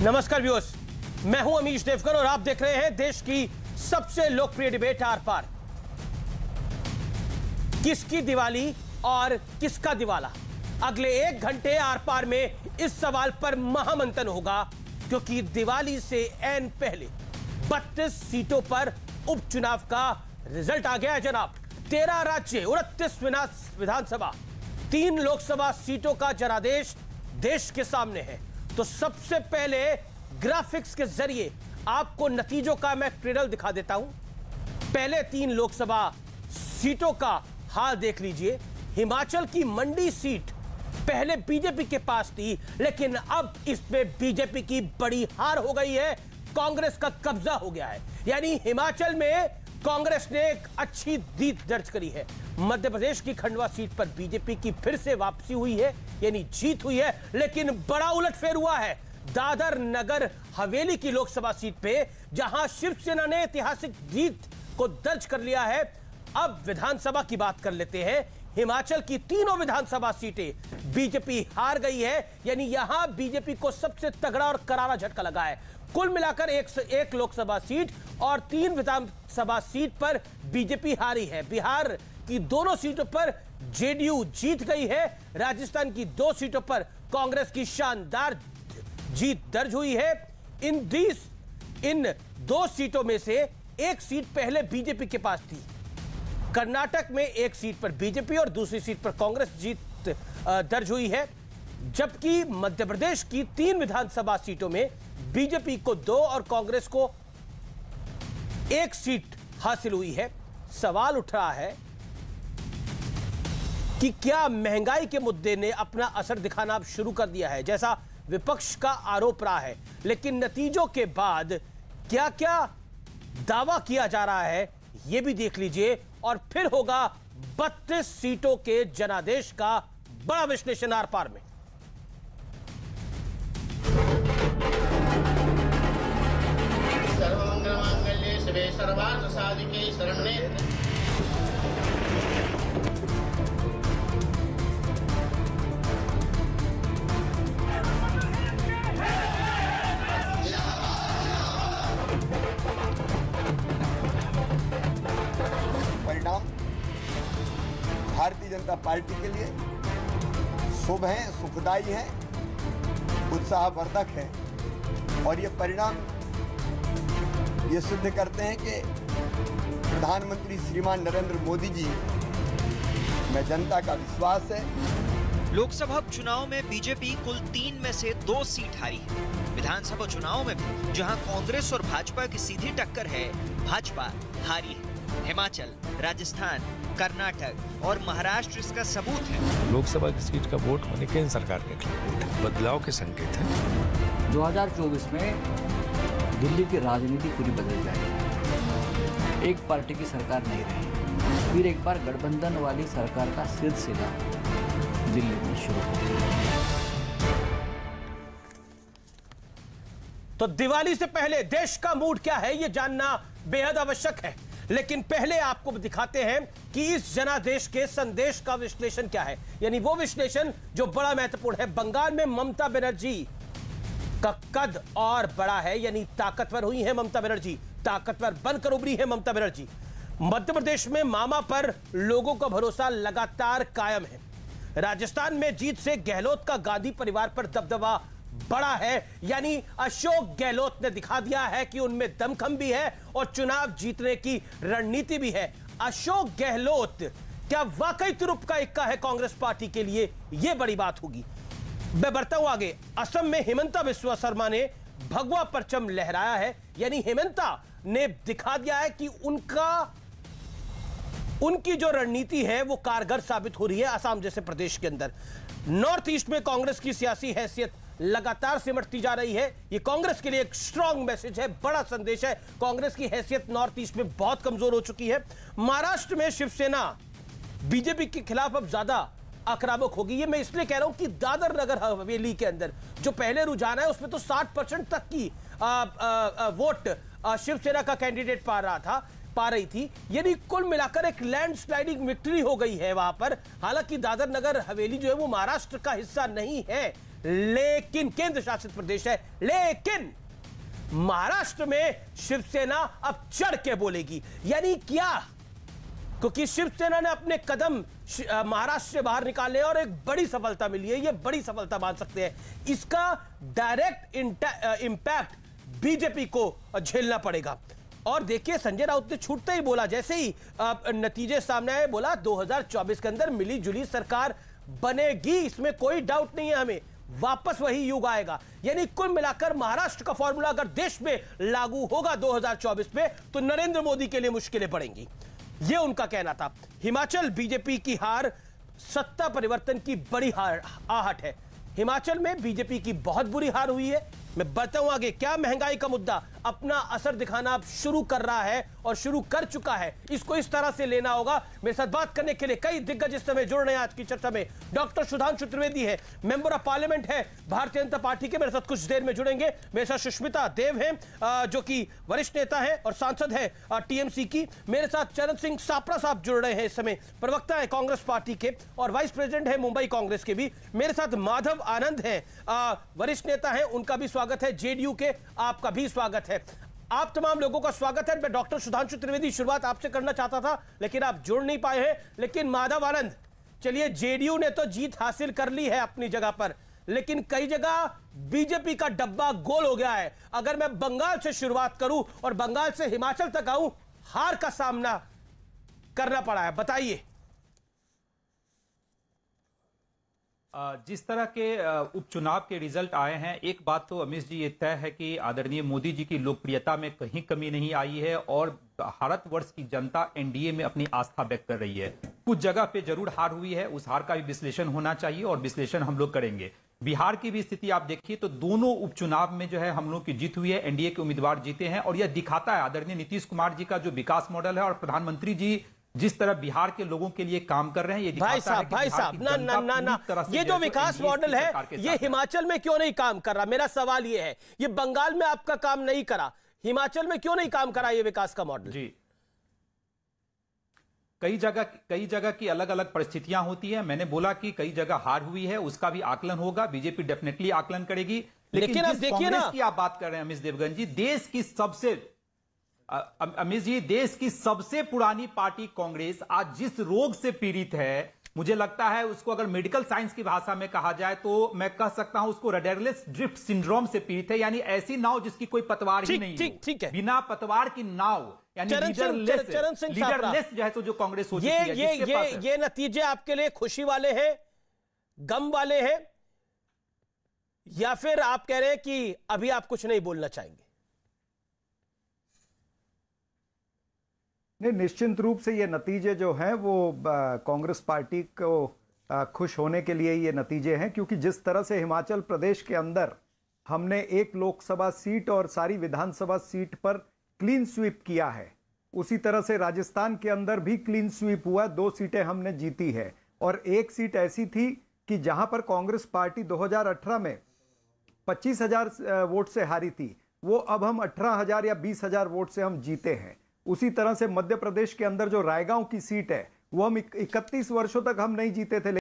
नमस्कार व्यूअर्स, मैं हूं अमीश देवकर और आप देख रहे हैं देश की सबसे लोकप्रिय डिबेट आर पार। किसकी दिवाली और किसका दिवाला? अगले 1 घंटे आर पार में इस सवाल पर महामंथन होगा, क्योंकि दिवाली से ऐन पहले 32 सीटों पर उपचुनाव का रिजल्ट आ गया है जनाब। 13 राज्य, 29 विधानसभा, 3 लोकसभा सीटों का जनादेश देश के सामने है। तो सबसे पहले ग्राफिक्स के जरिए आपको नतीजों का मैं ट्रेलर दिखा देता हूं। पहले 3 लोकसभा सीटों का हाल देख लीजिए। हिमाचल की मंडी सीट पहले बीजेपी के पास थी, लेकिन अब इसमें बीजेपी की बड़ी हार हो गई है। कांग्रेस का कब्जा हो गया है, यानी हिमाचल में कांग्रेस ने एक अच्छी जीत दर्ज करी है। मध्य प्रदेश की खंडवा सीट पर बीजेपी की फिर से वापसी हुई है, यानी जीत हुई है, लेकिन बड़ा उलटफेर हुआ है दादर नगर हवेली की लोकसभा सीट पे, जहां शिवसेना ने ऐतिहासिक जीत को दर्ज कर लिया है। अब विधानसभा की बात कर लेते हैं। हिमाचल की तीनों विधानसभा सीटें बीजेपी हार गई है, यानी यहां बीजेपी को सबसे तगड़ा और करारा झटका लगा है। कुल मिलाकर एक लोकसभा सीट और 3 विधानसभा सीट पर बीजेपी हारी है। बिहार की दोनों सीटों पर जेडीयू जीत गई है। राजस्थान की 2 सीटों पर कांग्रेस की शानदार जीत दर्ज हुई है। इन 2 सीटों में से एक सीट पहले बीजेपी के पास थी। कर्नाटक में एक सीट पर बीजेपी और दूसरी सीट पर कांग्रेस जीत दर्ज हुई है, जबकि मध्य प्रदेश की 3 विधानसभा सीटों में बीजेपी को 2 और कांग्रेस को 1 सीट हासिल हुई है। सवाल उठ रहा है कि क्या महंगाई के मुद्दे ने अपना असर दिखाना अब शुरू कर दिया है, जैसा विपक्ष का आरोप रहा है। लेकिन नतीजों के बाद क्या क्या दावा किया जा रहा है यह भी देख लीजिए, और फिर होगा 32 सीटों के जनादेश का बड़ा विश्लेषण आर पार में। सर्वमंगलमांगल्ये शिवे सर्वार्थ साधिके शरण्ये परिणाम भारतीय जनता पार्टी के लिए शुभ है, सुखदायी है, उत्साहवर्धक है। और ये परिणाम ये सिद्ध करते हैं कि प्रधानमंत्री श्रीमान नरेंद्र मोदी जी में जनता का विश्वास है। लोकसभा चुनाव में बीजेपी कुल 3 में से 2 सीट हारी है। विधानसभा चुनाव में भी जहां कांग्रेस और भाजपा की सीधी टक्कर है, भाजपा हारी है। हिमाचल, राजस्थान, कर्नाटक और महाराष्ट्र इसका सबूत है। लोकसभा की सीट का वोट होने केंद्र सरकार के खिलाफ वोट है, बदलाव के संकेत हैं। 2024 में दिल्ली की राजनीति पूरी बदल जाएगी। एक पार्टी की सरकार नहीं रही, फिर एक बार गठबंधन वाली सरकार का सिलसिला दिल्ली में शुरू होगा। तो दिवाली से पहले देश का मूड क्या है, यह जानना बेहद आवश्यक है। लेकिन पहले आपको दिखाते हैं कि इस जनादेश के संदेश का विश्लेषण क्या है, यानी वो विश्लेषण जो बड़ा महत्वपूर्ण है। बंगाल में ममता बनर्जी का कद और बड़ा है, यानी ताकतवर हुई है ममता बनर्जी, ताकतवर बनकर उभरी है ममता बनर्जी। मध्य प्रदेश में मामा पर लोगों का भरोसा लगातार कायम है। राजस्थान में जीत से गहलोत का गांधी परिवार पर दबदबा बड़ा है, यानी अशोक गहलोत ने दिखा दिया है कि उनमें दमखम भी है और चुनाव जीतने की रणनीति भी है। अशोक गहलोत क्या वाकई तुरुप का इक्का है कांग्रेस पार्टी के लिए, यह बड़ी बात होगी। मैं बढ़ता हूं आगे। असम में हिमंता बिस्वा शर्मा ने भगवा परचम लहराया है, यानी हिमंता ने दिखा दिया है कि उनकी जो रणनीति है वो कारगर साबित हो रही है असम जैसे प्रदेश के अंदर। नॉर्थ ईस्ट में कांग्रेस की सियासी हैसियत लगातार सिमटती जा रही है। यह कांग्रेस के लिए एक स्ट्रॉन्ग मैसेज है, बड़ा संदेश है। कांग्रेस की हैसियत नॉर्थ ईस्ट में बहुत कमजोर हो चुकी है। महाराष्ट्र में शिवसेना बीजेपी के खिलाफ अब ज्यादा आक्रामक होगी। ये मैं इसलिए कह रहा हूं कि दादर नगर हवेली के अंदर जो पहले रुझान है उसमें तो 60% तक की वोट शिवसेना का कैंडिडेट पा रहा था। पा रही थी। यानी कुल मिलाकर एक लैंडस्लाइडिंग विक्ट्री हो गई है वहां पर। हालांकि दादर नगर हवेली जो है वो महाराष्ट्र का हिस्सा नहीं है, लेकिन केंद्र शासित प्रदेश है, लेकिन महाराष्ट्र में शिवसेना अब चढ़ के बोलेगी। यानी क्या? क्योंकि शिवसेना ने अपने कदम महाराष्ट्र से बाहर निकाले और एक बड़ी सफलता मिली है, ये बड़ी सफलता मान सकते हैं। इसका डायरेक्ट इंपैक्ट बीजेपी को झेलना पड़ेगा। और देखिए, संजय राउत ने छूटते ही बोला, जैसे ही नतीजे सामने आए, बोला 2024 के अंदर मिली जुली सरकार बनेगी, इसमें कोई डाउट नहीं है हमें, वापस वही युग आएगा। यानी कुल मिलाकर महाराष्ट्र का फॉर्मूला अगर देश में लागू होगा 2024 में, तो नरेंद्र मोदी के लिए मुश्किलें पड़ेंगी, यह उनका कहना था। हिमाचल बीजेपी की हार सत्ता परिवर्तन की बड़ी आहट है। हिमाचल में बीजेपी की बहुत बुरी हार हुई है। मैं बताऊं आगे क्या महंगाई का मुद्दा अपना असर दिखाना अब शुरू कर रहा है और शुरू कर चुका है, इसको इस तरह से लेना होगा। मेरे साथ बात करने के लिए कई दिग्गज इस समय जुड़ रहे हैं आज की चर्चा में। डॉक्टर सुधांशु त्रिवेदी है, मेंबर ऑफ पार्लियामेंट है भारतीय जनता पार्टी के, मेरे साथ कुछ देर में जुड़ेंगे। मेरे साथ सुष्मिता देव हैं जो कि वरिष्ठ नेता है और सांसद है टीएमसी की। मेरे साथ चरण सिंह सापरा साहब जुड़ रहे हैं, इस समय प्रवक्ता है कांग्रेस पार्टी के और वाइस प्रेसिडेंट है मुंबई कांग्रेस के भी। मेरे साथ माधव आनंद है, वरिष्ठ नेता है, उनका भी स्वागत है, जेडीयू के, आपका भी स्वागत है। आप तमाम लोगों का स्वागत है। मैं डॉक्टर सुधांशु त्रिवेदी शुरुआत आपसे करना चाहता था, लेकिन आप जुड़ नहीं पाए हैं। लेकिन माधव आनंद, चलिए, जेडीयू ने तो जीत हासिल कर ली है अपनी जगह पर, लेकिन कई जगह बीजेपी का डब्बा गोल हो गया है। अगर मैं बंगाल से शुरुआत करूं और बंगाल से हिमाचल तक आऊं, हार का सामना करना पड़ा है, बताइए। जिस तरह के उपचुनाव के रिजल्ट आए हैं, एक बात तो अमित जी ये तय है कि आदरणीय मोदी जी की लोकप्रियता में कहीं कमी नहीं आई है और भारतवर्ष की जनता एनडीए में अपनी आस्था व्यक्त कर रही है। कुछ जगह पे जरूर हार हुई है, उस हार का भी विश्लेषण होना चाहिए और विश्लेषण हम लोग करेंगे। बिहार की भी स्थिति आप देखिए तो दोनों उपचुनाव में जो है हम लोग की जीत हुई है, एनडीए के उम्मीदवार जीते हैं और यह दिखाता है आदरणीय नीतीश कुमार जी का जो विकास मॉडल है और प्रधानमंत्री जी जिस तरह बिहार के लोगों के लिए काम कर रहे हैं, ये भाई साहब ना, ये जो विकास मॉडल है ये हिमाचल में क्यों नहीं काम कर रहा? मेरा सवाल ये है, ये बंगाल में आपका काम नहीं करा, हिमाचल में क्यों नहीं काम करा ये विकास का मॉडल? जी, कई जगह की अलग अलग परिस्थितियां होती है। मैंने बोला कि कई जगह हार हुई है, उसका भी आकलन होगा, बीजेपी डेफिनेटली आकलन करेगी। लेकिन अब देखिए ना, की आप बात कर रहे हैं अमित देवगन जी, देश की सबसे पुरानी पार्टी कांग्रेस आज जिस रोग से पीड़ित है, मुझे लगता है उसको अगर मेडिकल साइंस की भाषा में कहा जाए तो मैं कह सकता हूं उसको रडरलेस ड्रिफ्ट सिंड्रोम से पीड़ित है। यानी ऐसी नाव जिसकी कोई पतवार ही नहीं है, बिना पतवार की नाव, यानी लीडरलेस जो है तो जो कांग्रेस हो चुकी है। ये नतीजे आपके लिए खुशी वाले हैं, गम वाले हैं, या फिर आप कह रहे हैं कि अभी आप कुछ नहीं बोलना चाहेंगे? नहीं, निश्चित रूप से ये नतीजे जो हैं वो कांग्रेस पार्टी को खुश होने के लिए ये नतीजे हैं, क्योंकि जिस तरह से हिमाचल प्रदेश के अंदर हमने एक लोकसभा सीट और सारी विधानसभा सीट पर क्लीन स्वीप किया है, उसी तरह से राजस्थान के अंदर भी क्लीन स्वीप हुआ, 2 सीटें हमने जीती है। और एक सीट ऐसी थी कि जहां पर कांग्रेस पार्टी 2018 में 25,000 वोट से हारी थी, वो अब हम 18,000 या 20,000 वोट से हम जीते हैं। उसी तरह से मध्य प्रदेश के अंदर जो रायगांव की सीट है वो हम 31 वर्षों तक हम नहीं जीते थे,